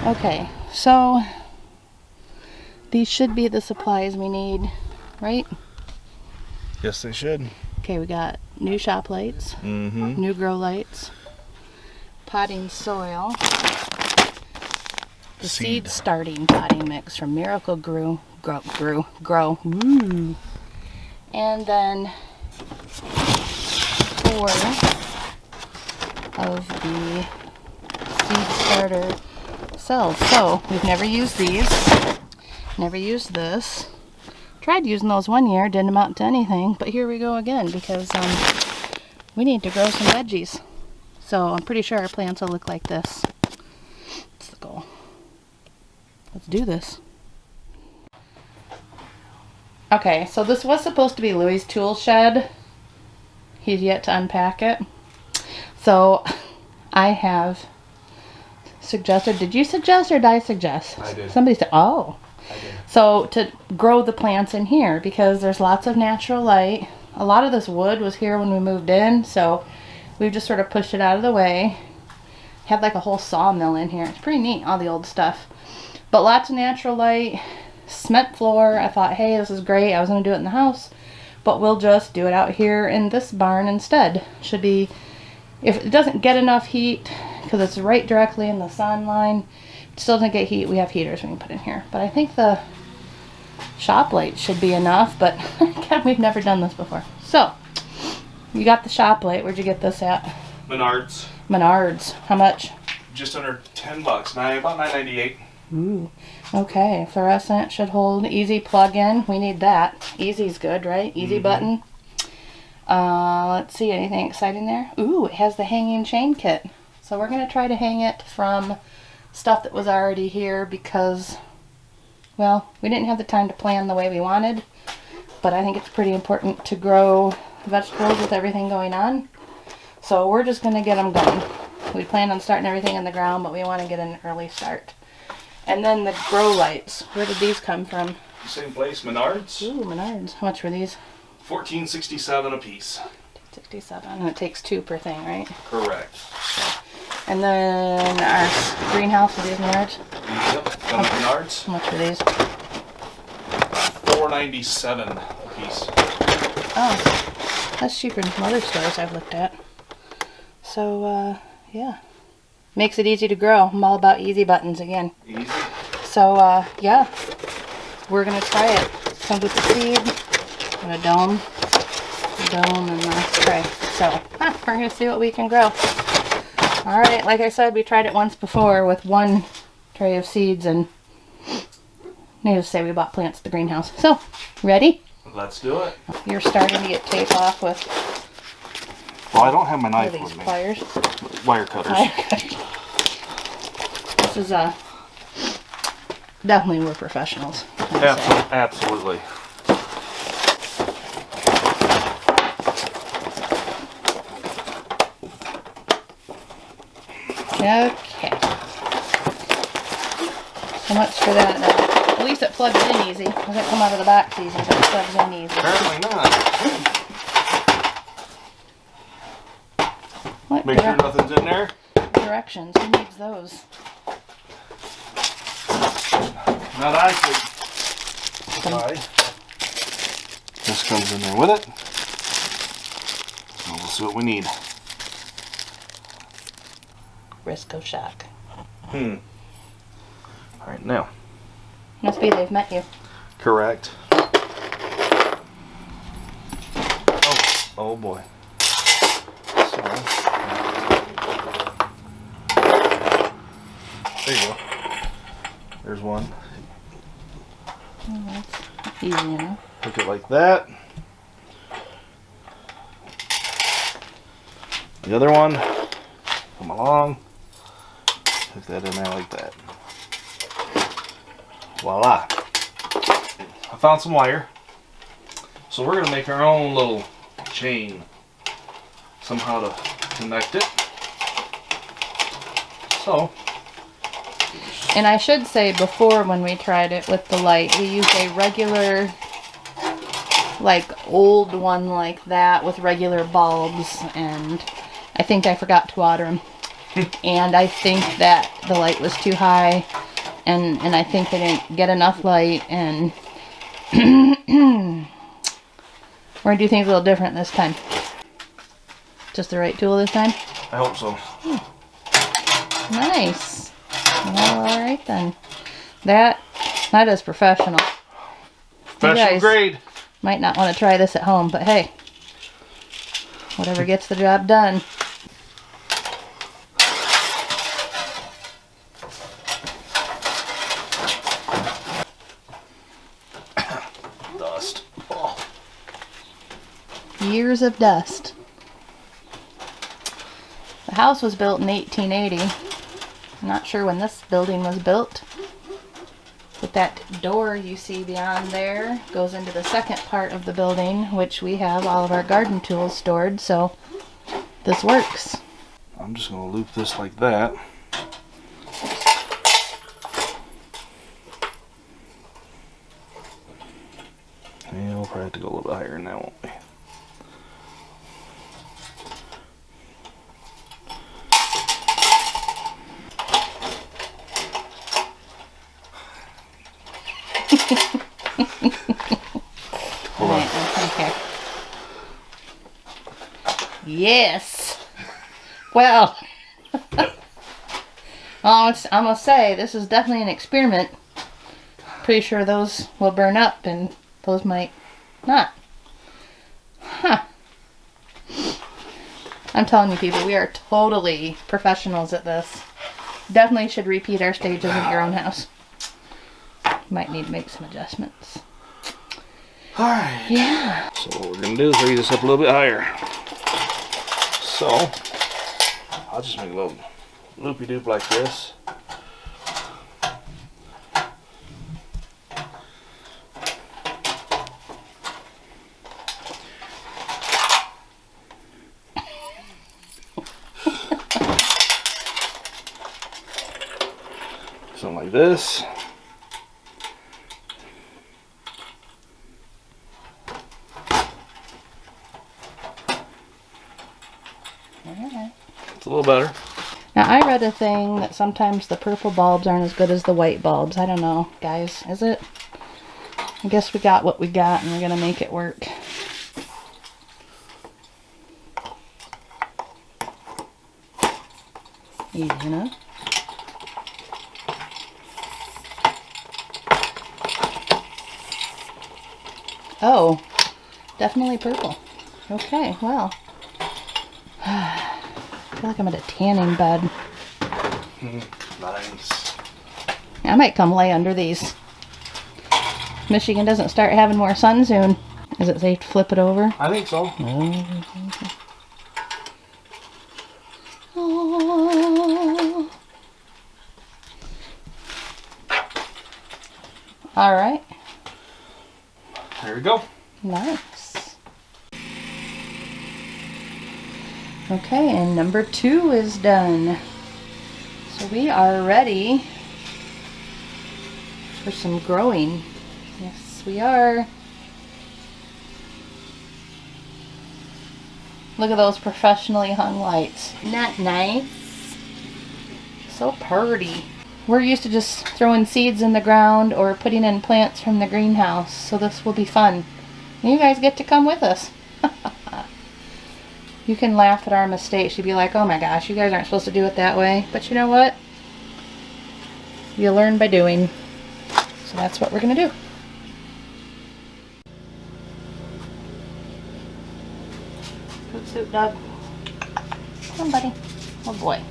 Okay, so these should be the supplies we need, right? Yes, they should. Okay, we got new shop lights, new grow lights, potting soil, the seed starting potting mix from Miracle Grow. Woo. And then 4 of the seed starter cells. So we've never used these, never used this. Tried using those one year, didn't amount to anything, but here we go again because we need to grow some veggies. So I'm pretty sure our plants will look like this. That's the goal. Let's do this. Okay, so this was supposed to be Louie's tool shed. He's yet to unpack it. So I have suggested, did you suggest or did I suggest? I did. Somebody said, oh. I did. So to grow the plants in here because there's lots of natural light. A lot of this wood was here when we moved in, so we've just sort of pushed it out of the way. Had like a whole sawmill in here. It's pretty neat, all the old stuff. But lots of natural light. Cement floor. I thought, hey, this is great. I was going to do it in the house, but we'll just do it out here in this barn instead. Should be, if it doesn't get enough heat, because it's right directly in the sun line, it still doesn't get heat. We have heaters we can put in here. But I think the shop light should be enough, but again, we've never done this before. So, you got the shop light. Where'd you get this at? Menards. Menards. How much? Just under $10. About $9.98. Ooh. Okay, fluorescent should hold. Easy plug-in. We need that. Easy's good, right? Easy button. Let's see, anything exciting there? Ooh, it has the hanging chain kit. So we're going to try to hang it from stuff that was already here because, well, we didn't have the time to plan the way we wanted. But I think it's pretty important to grow vegetables with everything going on. So we're just going to get them going. We plan on starting everything in the ground, but we want to get an early start. And then the grow lights. Where did these come from? Same place, Menards. Ooh, Menards. How much were these? $14.67 a piece. $67. And it takes 2 per thing, right? Correct. And then our greenhouse, are these Menards? Yep, come Menards. How much were these? $4.97 a piece. Oh, that's cheaper than some other stores I've looked at. So, yeah. Makes it easy to grow. I'm all about easy buttons again. Easy. So, yeah. We're going to try it. Comes with the seed and a dome. And a tray. So, we're going to see what we can grow. Alright, like I said, we tried it once before with 1 tray of seeds, and needless to say, we bought plants at the greenhouse. So, ready? Let's do it. You're starting to get tape off with Well, I don't have my one knife of these with me. pliers. Wire cutters. This is definitely we're professionals. Absolutely. Okay. So much for that. At least it plugs in easy. It doesn't come out of the box easy, but it plugs in easy. Apparently not. What Make sure nothing's in there. directions? Who needs those? Not I could. Try. This comes in there with it. And we'll see what we need. Risco Shock. Alright, now. Must be they've met you. Correct. Oh boy. So, there you go. There's one. Oh, that's easy enough. Hook it like that. The other one, come along. Hook that in there like that. Voila. I found some wire. So we're going to make our own little chain. Somehow to connect it. So. And I should say before when we tried it with the light, we used a regular, like old one like that with regular bulbs, and I think I forgot to water them. And I think that the light was too high, and I think they didn't get enough light, and we're gonna do things a little different this time. Just the right tool this time? I hope so. Nice. Well, alright then. That is professional. Professional grade. Might not want to try this at home, but hey, whatever gets the job done. Dust. Oh. Years of dust. The house was built in 1880. I'm not sure when this building was built. But that door you see beyond there goes into the second part of the building, which we have all of our garden tools stored, so this works. I'm just going to loop this like that. And we'll probably have to go a little bit higher than that, won't we? Hold on. Okay. Yes. Well, I must say, this is definitely an experiment. Pretty sure those will burn up and those might not. Huh. I'm telling you people, we are totally professionals at this. Definitely should repeat our stages at your own house. Might need to make some adjustments. Alright. Yeah. So what we're going to do is raise this up a little bit higher. So, I'll just make a little loopy-doop like this. Something like this. It's a little better. Now, I read a thing that sometimes the purple bulbs aren't as good as the white bulbs. I don't know, guys. Is it? I guess we got what we got and we're going to make it work. Easy enough. Oh, definitely purple. Okay, well. I feel like I'm at a tanning bed. Nice. I might come lay under these. Michigan doesn't start having more sun soon. Is it safe to flip it over? I think so. Oh. All right. There we go. Nice. Okay, and number 2 is done. So we are ready for some growing. Yes, we are. Look at those professionally hung lights. Isn't that nice? So pretty. We're used to just throwing seeds in the ground or putting in plants from the greenhouse, so this will be fun. And you guys get to come with us. You can laugh at our mistakes. You'd be like, oh my gosh, you guys aren't supposed to do it that way. But you know what? You learn by doing. So that's what we're going to do. Good suit, Doug. Come on, buddy. Oh boy.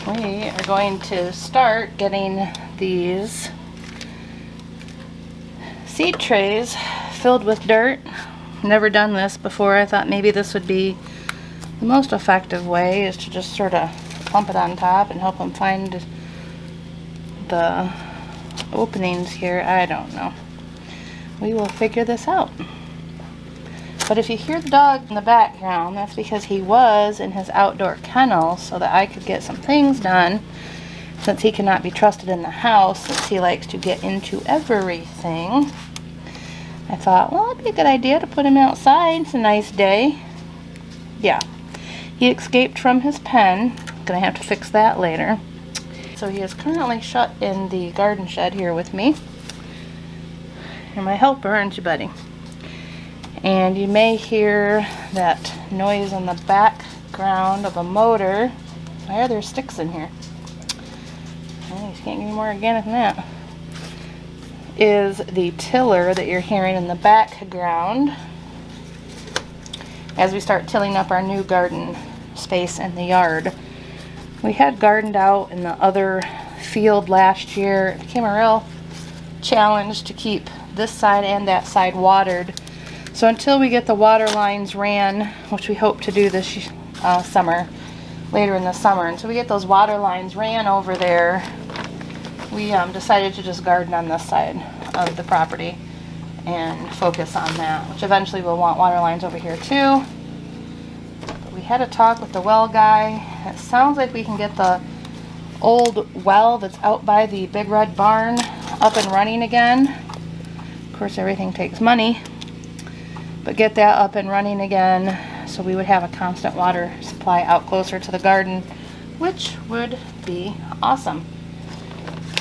We are going to start getting these seed trays filled with dirt. Never done this before. I thought maybe this would be the most effective way, is to just sort of plump it on top and help them find the openings here. I don't know. We will figure this out. But if you hear the dog in the background, that's because he was in his outdoor kennel so that I could get some things done, since he cannot be trusted in the house, since he likes to get into everything. I thought, well, it'd be a good idea to put him outside. It's a nice day. Yeah. He escaped from his pen. Gonna have to fix that later. So he is currently shut in the garden shed here with me. You're my helper, aren't you, buddy? And you may hear that noise in the background of a motor. Why are there sticks in here? Oh, you can't get any more organic than that. Is the tiller that you're hearing in the background as we start tilling up our new garden space in the yard. We had gardened out in the other field last year. It became a real challenge to keep this side and that side watered. So until we get the water lines ran, which we hope to do this summer, later in the summer, until we get those water lines ran over there, we decided to just garden on this side of the property and focus on that, which eventually we'll want water lines over here too. But we had a talk with the well guy. It sounds like we can get the old well that's out by the Big Red Barn up and running again. Of course, everything takes money, but get that up and running again so we would have a constant water supply out closer to the garden, which would be awesome.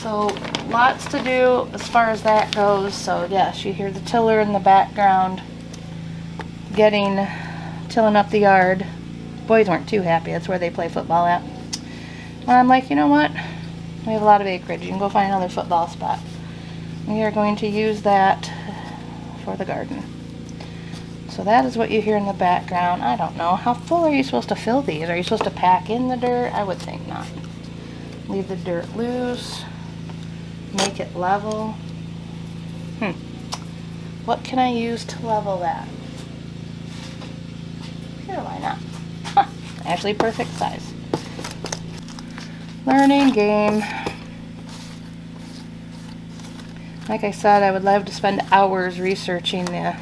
So lots to do as far as that goes. So yes, you hear the tiller in the background tilling up the yard. Boys weren't too happy. That's where they play football at. And I'm like, you know what? We have a lot of acreage. You can go find another football spot. We are going to use that for the garden. So that is what you hear in the background. I don't know. How full are you supposed to fill these? Are you supposed to pack in the dirt? I would think not. Leave the dirt loose. Make it level. What can I use to level that? Sure, why not? Huh. Actually, perfect size. Learning game. Like I said, I would love to spend hours researching the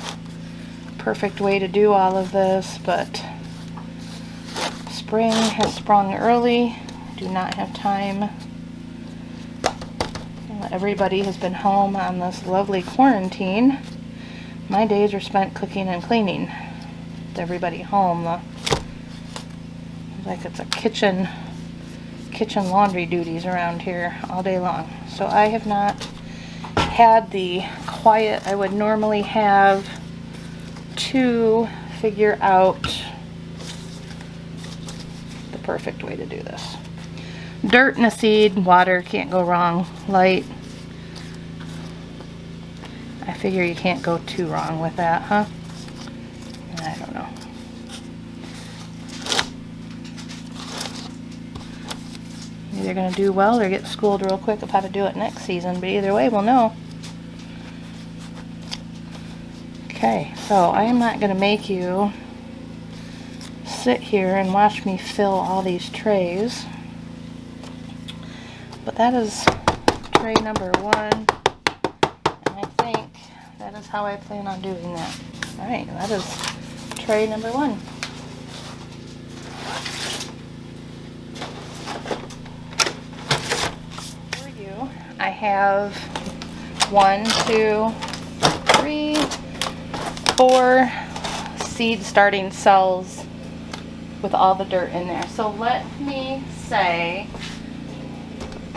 perfect way to do all of this, but spring has sprung early. Do not have time. Everybody has been home on this lovely quarantine. My days are spent cooking and cleaning. With everybody home, like it's a kitchen laundry duties around here all day long. So I have not had the quiet I would normally have to figure out the perfect way to do this. Dirt and a seed, water, can't go wrong. Light. I figure you can't go too wrong with that, huh? I don't know. Either gonna do well or get schooled real quick of how to do it next season, but either way, we'll know. Okay, so I am not gonna make you sit here and watch me fill all these trays. But that is tray number 1, and I think that is how I plan on doing that. Alright, that is tray number 1. For you, I have 1, 2, 3, 4 seed starting cells with all the dirt in there. So let me say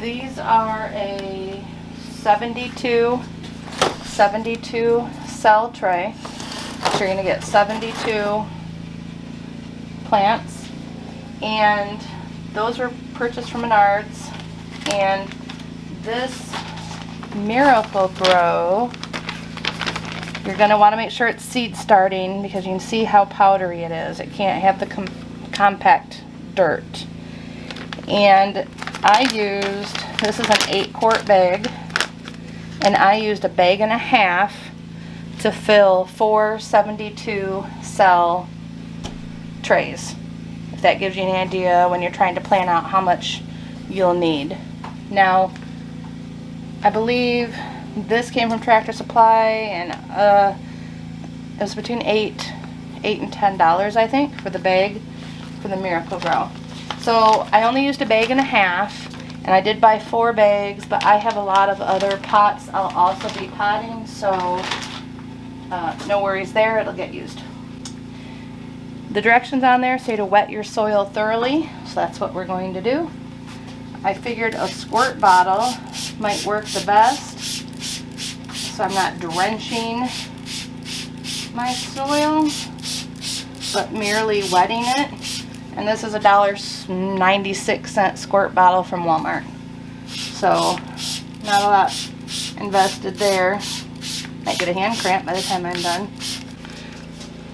these are a 72 cell tray. So you're going to get 72 plants, and those were purchased from Menards. And this Miracle-Gro, you're going to want to make sure it's seed starting, because you can see how powdery it is. It can't have the compact dirt. And I used This is an 8-quart bag, and I used a bag and a half to fill 4 72 cell trays. If that gives you an idea when you're trying to plan out how much you'll need. Now, I believe this came from Tractor Supply, and it was between $8 and $10, I think, for the bag for the Miracle-Gro. So I only used a bag and a half, and I did buy 4 bags, but I have a lot of other pots I'll also be potting, so no worries there, it'll get used. The directions on there say to wet your soil thoroughly, so that's what we're going to do. I figured a squirt bottle might work the best, so I'm not drenching my soil, but merely wetting it. And this is a $1.96 squirt bottle from Walmart. So, not a lot invested there. Might get a hand cramp by the time I'm done.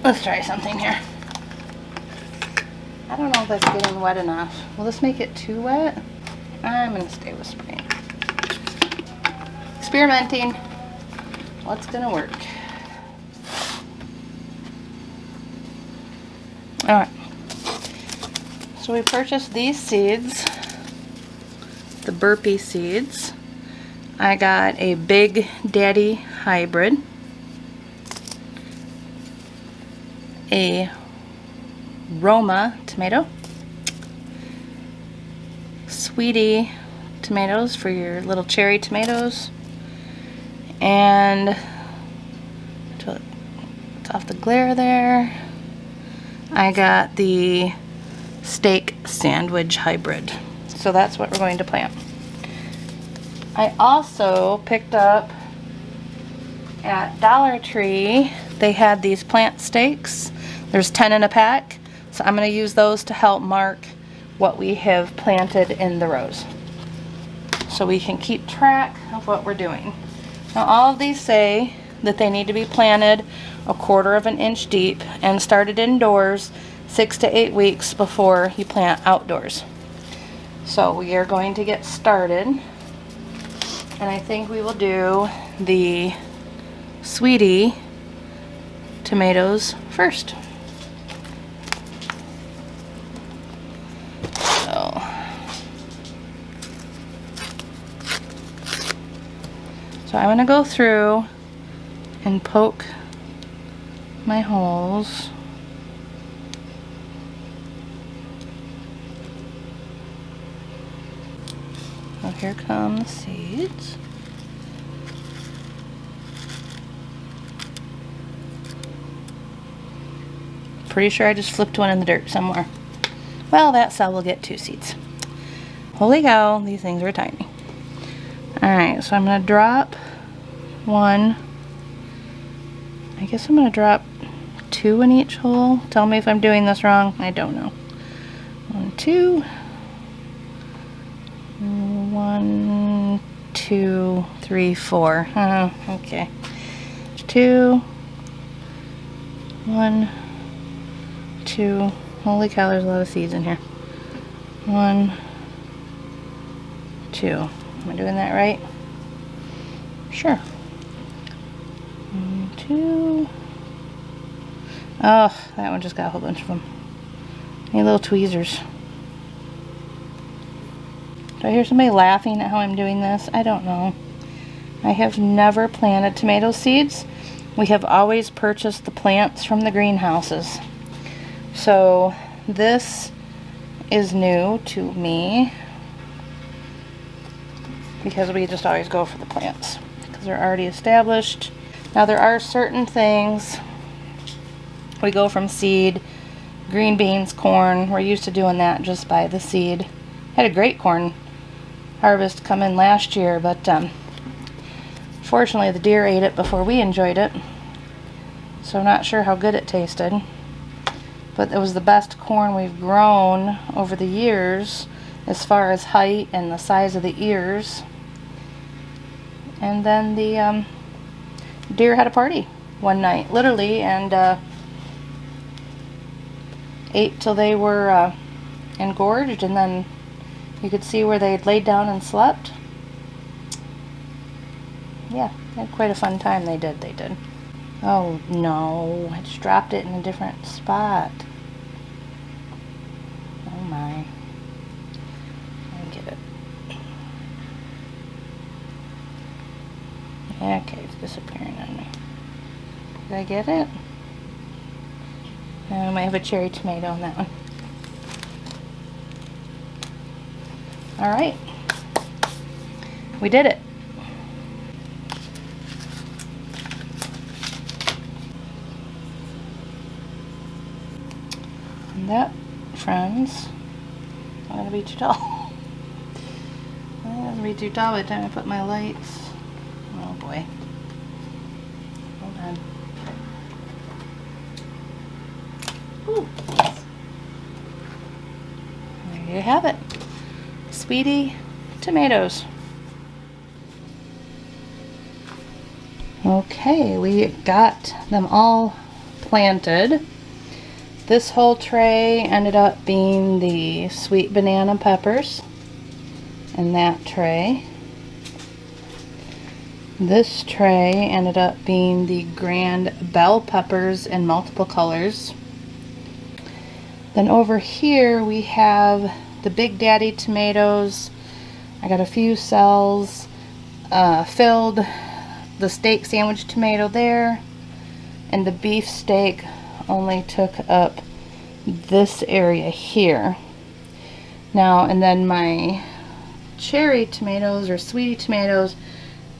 Let's try something here. I don't know if that's getting wet enough. Will this make it too wet? I'm going to stay with spraying. Experimenting. What's going to work? Alright. So we purchased these seeds. The Burpee seeds. I got a Big Daddy hybrid. A Roma tomato. Sweetie tomatoes for your little cherry tomatoes, and to off the glare there, I got the steak sandwich hybrid. So that's what we're going to plant. I also picked up at Dollar Tree, they had these plant stakes. There's 10 in a pack, so I'm going to use those to help mark what we have planted in the rows, so we can keep track of what we're doing. Now all of these say that they need to be planted 1/4 inch deep and started indoors 6 to 8 weeks before you plant outdoors. So we are going to get started, and I think we will do the Sweetie tomatoes first. So I'm going to go through and poke my holes. So here come the seeds. Pretty sure I just flipped one in the dirt somewhere. Well, that cell will get 2 seeds. Holy cow, these things are tiny. Alright, so I'm going to drop 1. I guess I'm going to drop 2 in each hole. Tell me if I'm doing this wrong. I don't know. 1, 2. 1, 2, 3, 4. Okay. 2. 1, 2. Holy cow, there's a lot of seeds in here. 1, 2. Am I doing that right? Sure. 1, 2. Oh, that one just got a whole bunch of them. Any little tweezers. Do I hear somebody laughing at how I'm doing this? I don't know. I have never planted tomato seeds. We have always purchased the plants from the greenhouses. So this is new to me, because we just always go for the plants because they're already established. Now there are certain things we go from seed. Green beans, corn, we're used to doing that just by the seed. Had a great corn harvest come in last year, but fortunately the deer ate it before we enjoyed it, so I'm not sure how good it tasted, but it was the best corn we've grown over the years as far as height and the size of the ears. And then the deer had a party one night, literally, and ate till they were engorged, and then You could see where they laid down and slept. Yeah, they had quite a fun time. They did. Oh no, I just dropped it in a different spot. Oh my. Let me get it. Okay, it's disappearing on me. Did I get it? I might have a cherry tomato on that one. Alright. We did it. And that, friends, I'm gonna be too tall. I'm gonna be too tall by the time I put my lights. Oh boy. Hold on. Ooh. There you have it. Sweetie tomatoes. Okay, we got them all planted. This whole tray ended up being the sweet banana peppers in that tray. This tray ended up being the grand bell peppers in multiple colors. Then over here we have the Big Daddy tomatoes. I got a few cells filled. The steak sandwich tomato there, and the beef steak only took up this area here. Now, and then my cherry tomatoes or sweetie tomatoes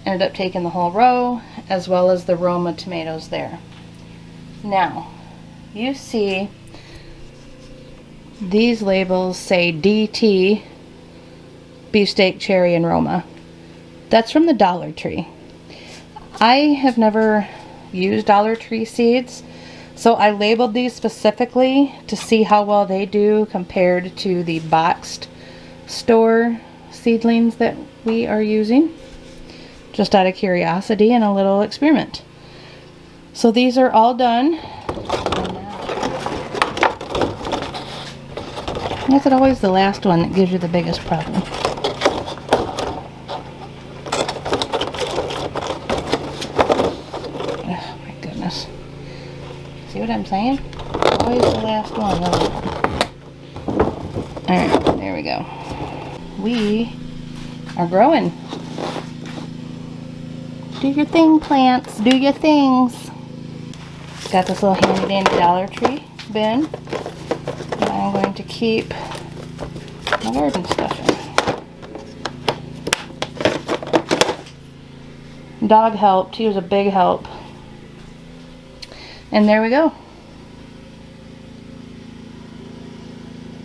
ended up taking the whole row, as well as the Roma tomatoes there. Now, you see these labels say DT, beefsteak, cherry, and Roma. That's from the Dollar Tree. I have never used Dollar Tree seeds, so I labeled these specifically to see how well they do compared to the boxed store seedlings that we are using, just out of curiosity and a little experiment. So these are all done. Is it always the last one that gives you the biggest problem? Oh my goodness. See what I'm saying? Always the last one. Alright, there we go. We are growing. Do your thing, plants. Do your things. Got this little handy dandy Dollar Tree bin. And I'm going to keep my garden stuff in. Dog helped. He was a big help. And there we go.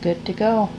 Good to go.